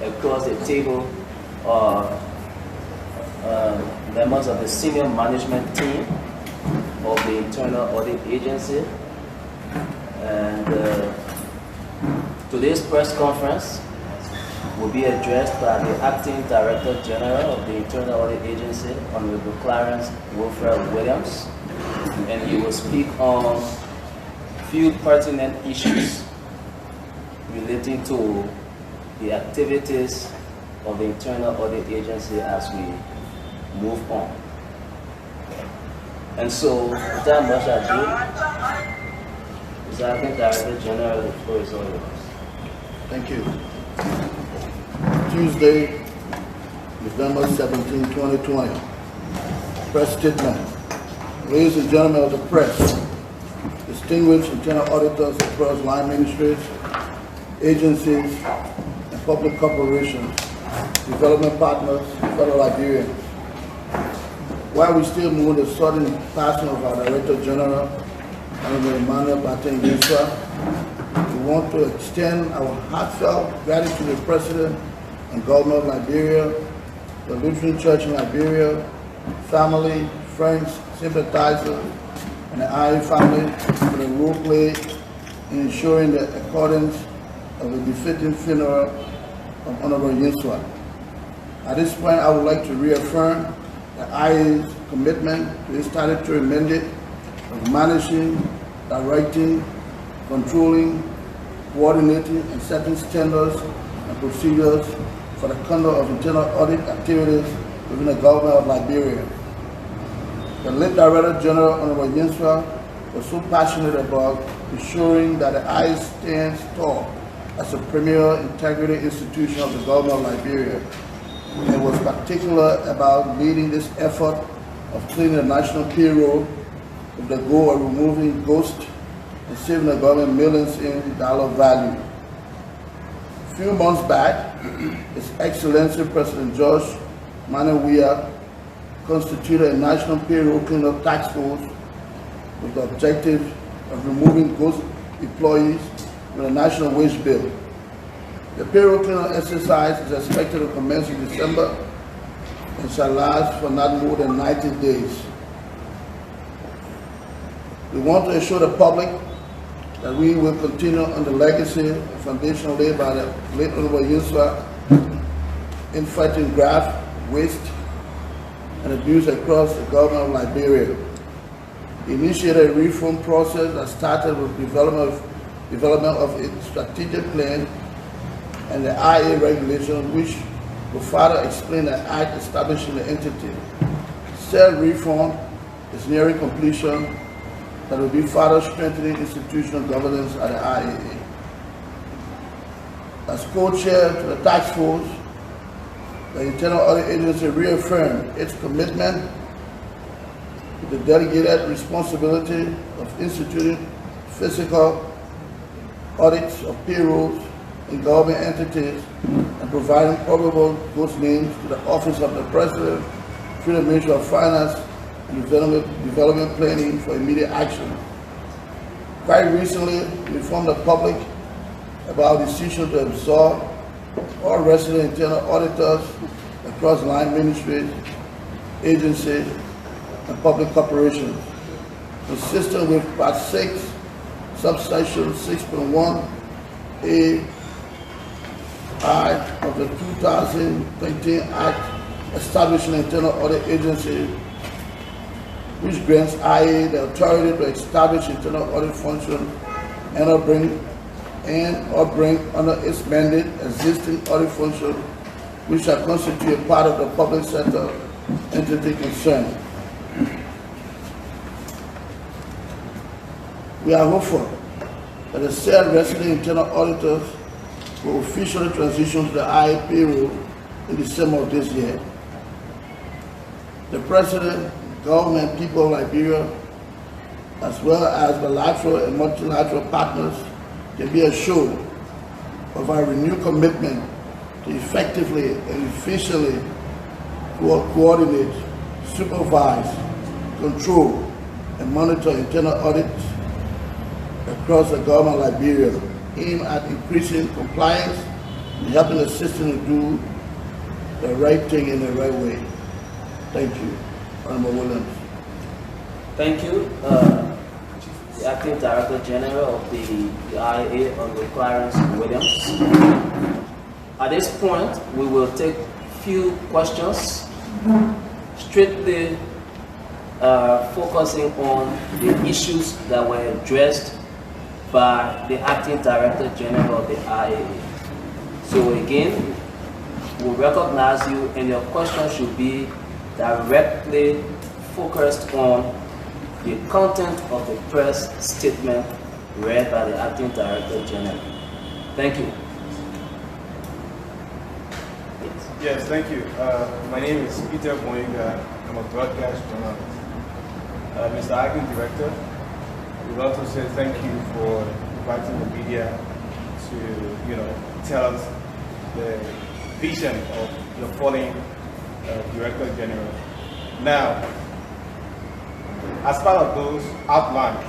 across the table are members of the senior management team of the Internal Audit Agency. And today's press conference will be addressed by the Acting Director General of the Internal Audit Agency, Honorable Clarence Wilfred Williams, and he will speak on few pertinent issues relating to the activities of the Internal Audit Agency as we move on. And so, without much ado, Mr. Acting Director General, the floor is all yours. Thank you. Tuesday, November 17, 2020. Press statement. Ladies and gentlemen of the press, distinguished internal auditors across line ministries, agencies, and public corporations, development partners, fellow Liberians. While we still mourn the sudden passing of our Director General, Honorable Emmanuel Batten Yusuf, we want to extend our heartfelt gratitude to the President and Governor of Liberia, the Lutheran Church in Liberia, family, friends, sympathizers, and the IA family for the role played in ensuring the accordance of the befitting funeral of Honorable Yusuf. At this point, I would like to reaffirm the IA's commitment to its statutory mandate of managing, directing, controlling, coordinating, and setting standards and procedures for the conduct of internal audit activities within the government of Liberia. The late Director General, Honorable Yusuf, was so passionate about ensuring that the IA stands tall as a premier integrity institution of the government of Liberia, and was particular about leading this effort of cleaning the national payroll with the goal of removing ghosts and saving the government millions in dollar value. A few months back, His Excellency President George Manawia constituted a national payroll cleanup task force with the objective of removing ghost employees with a national wage bill. The payroll cleanup exercise is expected to commence in December and shall last for not more than 90 days. We want to assure the public that we will continue on the legacy and foundation laid by the late Honorable Yusuf in fighting graft, waste, and abuse across the government of Liberia. He initiated a reform process that started with development of a strategic plan and the IA regulation, which will further explain the act establishing the entity. Said reform is nearing completion that will be further strengthening institutional governance at the IAA. As co-chair to the task force, the Internal Audit Agency reaffirmed its commitment to the delegated responsibility of instituting physical audits of payrolls in government entities and providing probable ghost names to the Office of the President through the Ministry of Finance and Development Planning for immediate action. Quite recently, we informed the public about our decision to absorb all resident internal auditors across line ministries, agencies, and public corporations, consistent with Part 6, Subsection 6.1a I of the 2013 Act establishing an internal audit agency, which grants IA the authority to establish internal audit function and or bring under its mandate existing audit function which shall constitute a part of the public sector entity concerned. We are hopeful that the said resident internal auditors will officially transition to the IA payroll in December of this year. The President, government, people of Liberia, as well as bilateral and multilateral partners, can be assured of our renewed commitment to effectively and efficiently coordinate, supervise, control, and monitor internal audits across the government of Liberia, aimed at increasing compliance and helping the system to do the right thing in the right way. Thank you, Honorable Williams. Thank you. The Acting Director General of the IAA, Honorable Clarence Williams. At this point, we will take few questions, strictly focusing on the issues that were addressed by the Acting Director General of the IAA. So again, we recognize you, and your question should be directly focused on the content of the press statement read by the Acting Director General. Thank you. Yes, thank you. My name is Peter Boyinga. I'm a broadcast journalist. Mr. Acting Director, we would also say thank you for inviting the media to, tell us the vision of your falling Director General. Now, as part of those outlines,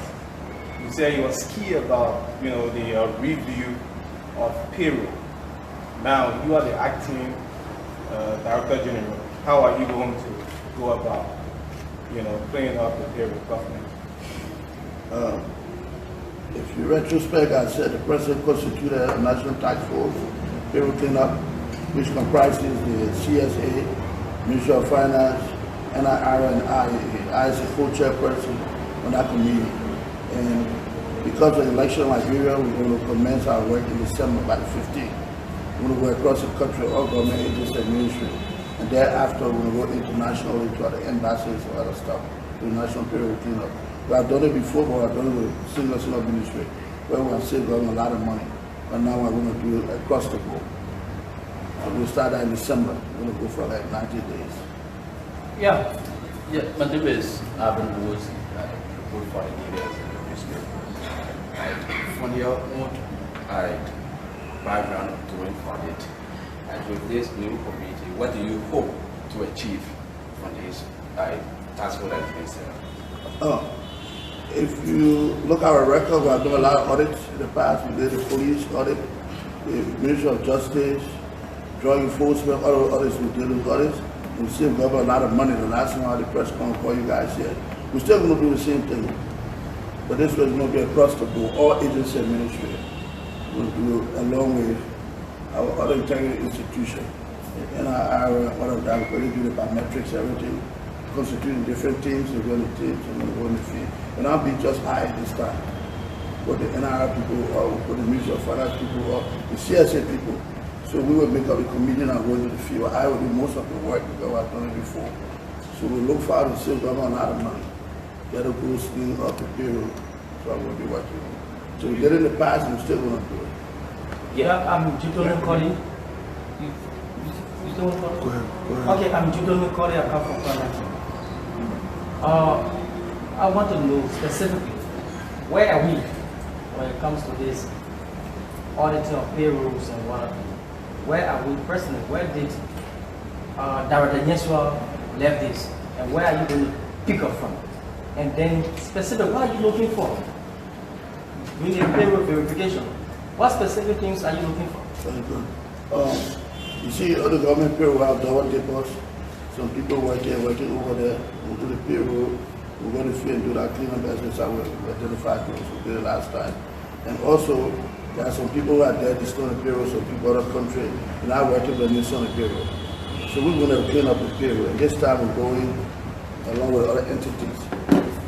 you say you was key about, the review of payroll. Now, you are the Acting Director General. How are you going to go about, cleaning up the payroll government? If you retrospect, I said the President constituted a National Task Force payroll cleanup, which comprises the CSA, Ministry of Finance, NIR, and IAA. I as a co-chairperson on that committee. And because of the election in Liberia, we're going to commence our work in December by the 15th. We're going to go across the country, all government agencies and ministry. And thereafter, we're going to go internationally to other embassies and other stuff, to the national payroll cleanup. We have done it before, but we have done it with single ministry, where we have saved them a lot of money. But now we're going to do it across the globe. And we'll start that in December. We're going to go for like 90 days. Yeah, my name is Abin Woods, report for the media newspaper. From your own background of doing audit, and with this new committee, what do you hope to achieve from this task force that is there? If you look at our record, we have done a lot of audits in the past. We did the police audit, the Ministry of Justice, drug enforcement, other audits, we did those audits. We still got a lot of money. The last time the press conference call you guys here. We're still going to do the same thing. But this was going to be across the board, all agencies and ministry. We'll do it along with our other integrity institution. And our other that we're going to do the biometrics, everything, constituting different teams, we're going to teams, and we're going to go in the field. And I'll be just high this time. With the NIR people, or with the Ministry of Finance people, or the CSA people. So we will make up a committee and go into the field. I will do most of the work because I've done it before. So we look forward to save government a lot of money. Get a good scheme up the payroll. So I will be working on it. So we did it in the past and we're still going to do it. Yeah, I'm Judo Nkoli. You still want to call? Go ahead. Okay, I'm Judo Nkoli. I come from Ghana. I want to know specifically, where are we when it comes to this auditing of payrolls and whatnot? Where are we personally? Where did Director Nyeswa left this? And where are you going to pick up from? And then specifically, what are you looking for? We need payroll verification. What specific things are you looking for? Very good. You see, other government payroll have double tables. Some people working over there. We'll do the payroll. We're going to field and do that cleanup as I will identify those we did it last time. And also, there are some people who are there just on the payroll, some people out of country, and I work with them on the payroll. So we're going to clean up the payroll. And this time we're going along with other entities.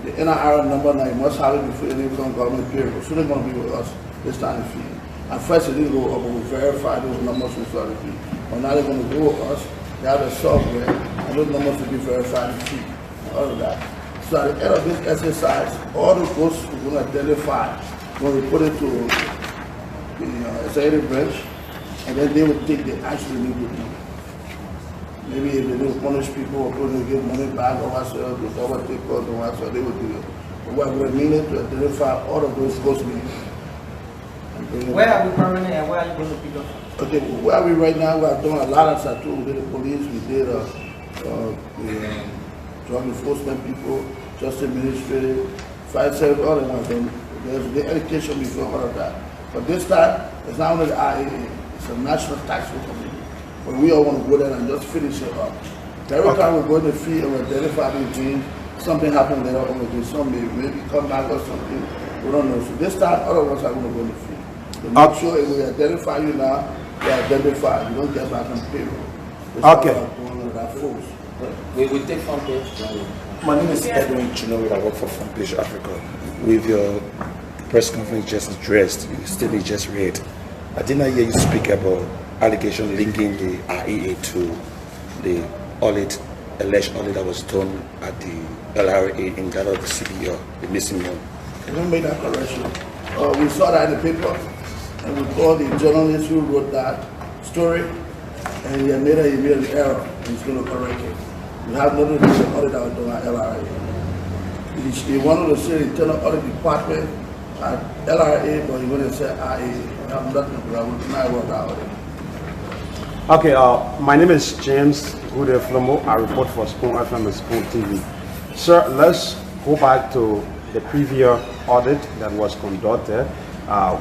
The NIR number now, you must have it before any government payroll. So they're going to be with us this time in the field. At first it didn't go up, but we verified those numbers we started with. But now they're going to go with us. They have the software, and those numbers will be verified in the field. All of that. So at the end of this exercise, all the ghosts we're going to identify when we put it to the executive branch, and then they would take the action they need to do. Maybe if they don't punish people or going to give money back or whatsoever, the government take calls or whatsoever, they would do it. But what we're meaning to identify all of those ghost names. Where are we currently and where are you going to pick up? Okay, where are we right now? We are doing a lot of stuff too. We did the police, we did the drug enforcement people, justice ministry, fire service, all of them. There's the education before all of that. But this time, it's not only the IAA, It's a national tax committee. But we all want to go there and just finish it up. Every time we go in the field and we identify the things, something happened later on with this, some maybe come back or something, we don't know. So this time, all of us are going to go in the field. So make sure if we identify you now, we identify you. Don't get back on payroll. Okay. We take front page. My name is Edwin Chinowi. I work for Front Page Africa. With your press conference just addressed, you statement just read, I did not hear you speak about allegation linking the REA to the audit, alleged audit that was done at the LRA in that of the CBO, the missing one. Can you make that correction? We saw that in the paper, and we called the journalist who wrote that story, and he made an error, and he's going to correct it. We have nothing to do with the audit that was done at LRA. He wanted to say the internal audit department at LRA, but he wanted to say RA. We have nothing to do with that. We deny audit. Okay, my name is James Gude Flomo. I report for Spoon FM and Spoon TV. Sir, let's go back to the previous audit that was conducted.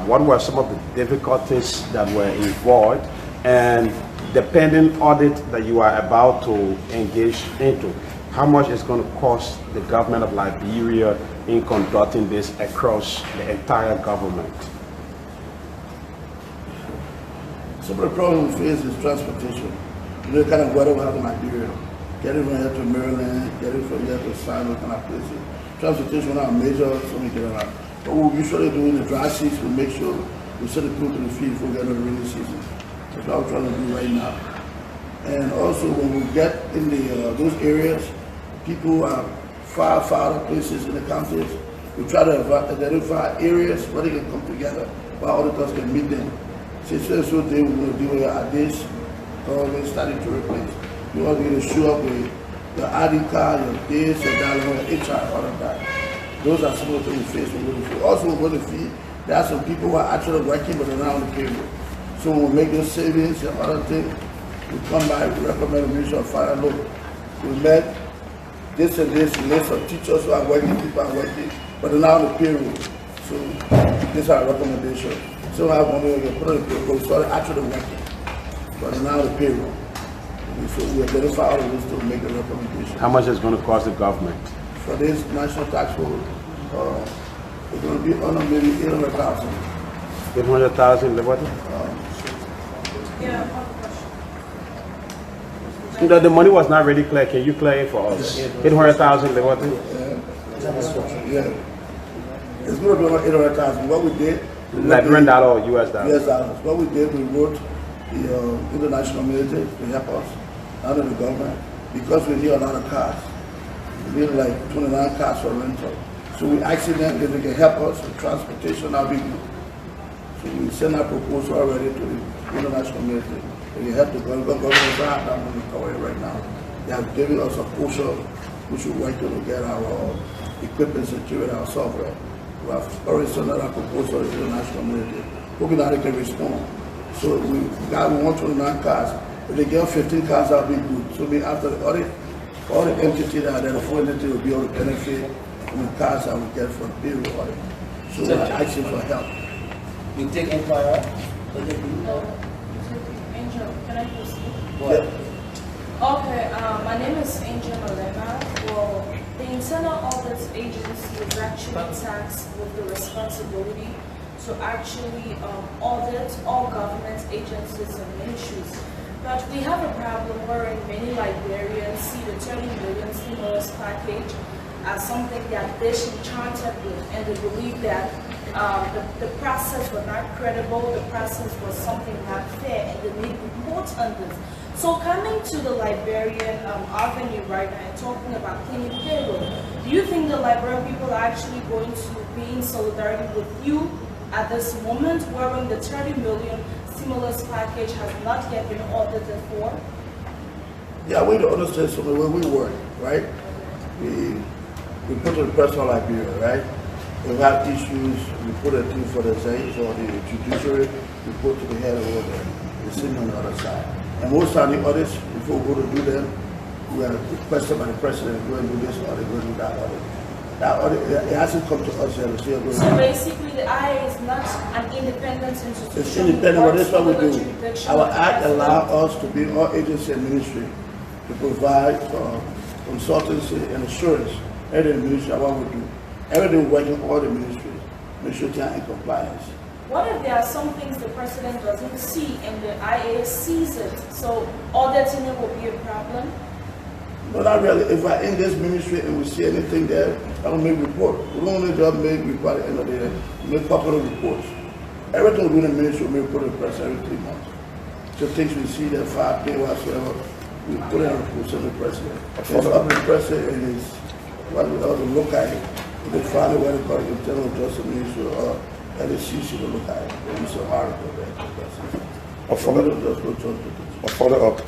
What were some of the difficulties that were involved, and the pending audit that you are about to engage into? How much is going to cost the government of Liberia in conducting this across the entire government? Some of the problems we face is transportation. You know the kind of weather we have in Liberia. Getting from here to Maryland, getting from here to Simon, kind of places. Transportation is not major, so we get around. But what we usually do in the dry season, we make sure we send the people to the field before we get into the rainy season. That's what we're trying to do right now. And also when we get in those areas, people are far places in the counties. We try to identify areas where they can come together, where auditors can meet them. Since so day we're going to deal with our days, we're starting to replace. You want to show up with your ID card, your days, your dollar, your HR, all of that. Those are some of the things we face when we're going to feed. Also, we're going to feed. There are some people who are actually working, but they're not on the payroll. So when we make those savings and other things, we come by, we recommend a mutual fund. Look, we met this and this list of teachers who are working, people are working, but they're not on the payroll. So this is our recommendation. So I want to put on the payroll, we started actually working, but they're not on the payroll. So we identify all of this to make a recommendation. How much is going to cost the government? For this national tax code, it's going to be under maybe 800,000. 800,000, Liberty? Yeah. The money was not really clear. Can you clear it for us? 800,000, Liberty? Yeah. It's going to be about 800,000. What we did, Liberian dollar or US dollar? US dollars. What we did, we wrote the international military to help us under the government, because we need a lot of cars. We need like 29 cars for rental. So we asked them if they can help us with transportation, that'll be good. So we send our proposal already to the international military. They can help the government have that money covered right now. They have given us a portion which we're working to get our equipment secured, our software. We have already sent out our proposal to the international military. Hoping that they can respond. So we want 29 cars. If they get 15 cars, that'll be good. So after the audit, all the entities that are there, the foreign entity will be able to benefit from the cars that we get from the payroll audit. So we're asking for help. We take inquiry. Angel, can I proceed? Go ahead. Okay, my name is Angel Malema. Well, the Internal Audit Agency is actually tasked with the responsibility to actually audit all government agencies and ministries. But we have a problem wherein many Liberians see the 30 million stimulus package as something that they're enchanted with, and they believe that the process was not credible, the process was something not fair, and they need reports on this. So coming to the Liberian avenue right now and talking about cleaning payroll, do you think the Liberian people are actually going to be in solidarity with you at this moment, wherein the 30 million stimulus package has not yet been audited for? Yeah, we don't understand some of the way we work, right? We put the pressure on Liberia, right? If we have issues, we put a team for the Zays or the judiciary, we put to the head over there, the sitting on the other side. And most of the audits, before we go to do them, we are requested by the president, go and do this audit, go and do that audit. That audit, it hasn't come to us yet. So basically, the IA is not an independent institution. It's independent, but that's what we do. Jurisdiction Our of the act president. allows us to be all agency and ministry to provide consultancy and assurance. Every ministry, what we do. Everything working all the ministries, make sure they are in compliance. What if there are some things the president doesn't see and the IA sees it? So auditing it will be a problem? No, not really. If I in this ministry and we see anything there, I will make report. We don't only just make report at the end of the year, we make popular reports. Everything we do in the ministry, we put in the press every 3 months. So things we see that 5 days, whatsoever, we put in a report to the president. It's up to the president and his, what we ought to look at it. They find out what they call it, internal justice ministry or LCC to look at it. There's an article there. A follow up.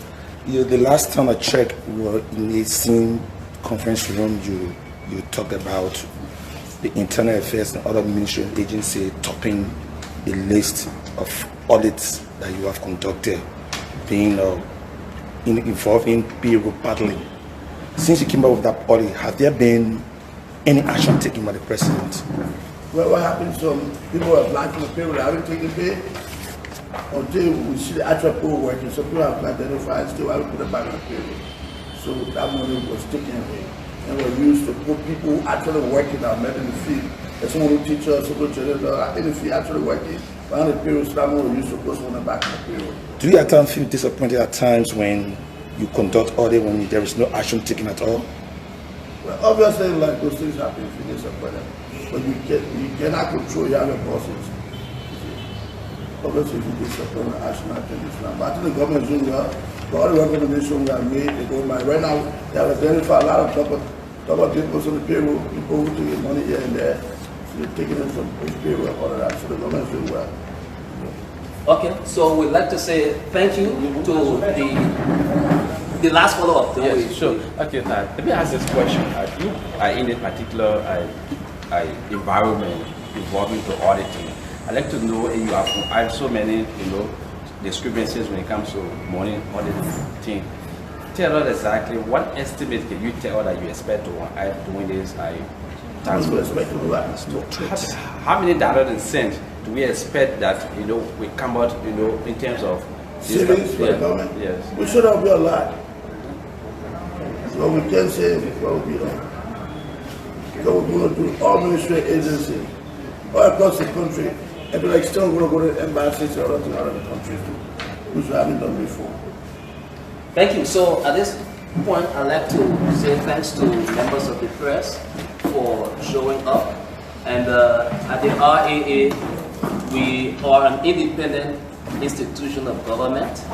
The last time I checked, we were in the same conference room. You talked about the internal affairs and other ministry and agency topping the list of audits that you have conducted, being involved in payroll paddling. Since you came up with that audit, have there been any action taken by the president? Well, what happens, some people are blocking the payroll, they haven't taken pay until we see the actual payroll working. So people have identified still, I will put it back on the payroll. So that money was taken away and was used to put people who actually working out, met in the field. There's someone who teaches, someone in the field actually working, but on the payroll, so that money was used to put someone back on the payroll. Do you at times feel disappointed at times when you conduct audit when there is no action taken at all? Well, obviously, like those things happen if you disappoint them. But you cannot control your other bosses. Obviously, if you disappoint, action, I think it's not. But I think the government is doing well. All the recommendations we have made, they go by. Right now, they have identified a lot of top people on the payroll, people who take money here and there. So they're taking it from payroll and all of that. So the government is doing well. Okay, so we'd like to say thank you to the last follow-up. Yes, sure. Okay, now let me ask this question. You are in a particular environment involving to auditing. I'd like to know if you have so many, discrepancies when it comes to money auditing. Tell us exactly what estimate can you tell that you expect to doing this? How many dollars and cents do we expect that we come out in terms of savings for the government? Yes. We should have be a lot. So we can say what will be done. So we're going to do all ministry agencies all across the country, and we're still going to go to the embassies or other countries too, which we haven't done before. Thank you. So at this point, I'd like to say thanks to members of the press for showing up. And at the RAA, we are an independent institution of government,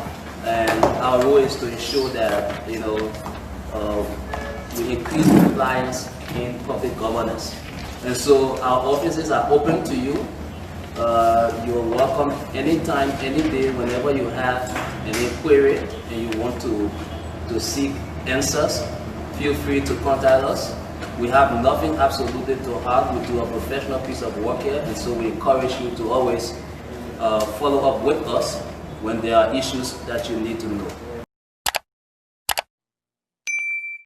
and our role is to ensure that we increase compliance in public governance. And so our offices are open to you. You're welcome anytime, any day, whenever you have any query and you want to seek answers, feel free to contact us. We have nothing absolutely to hide. We do a professional piece of work here, and so we encourage you to always follow up with us when there are issues that you need to know.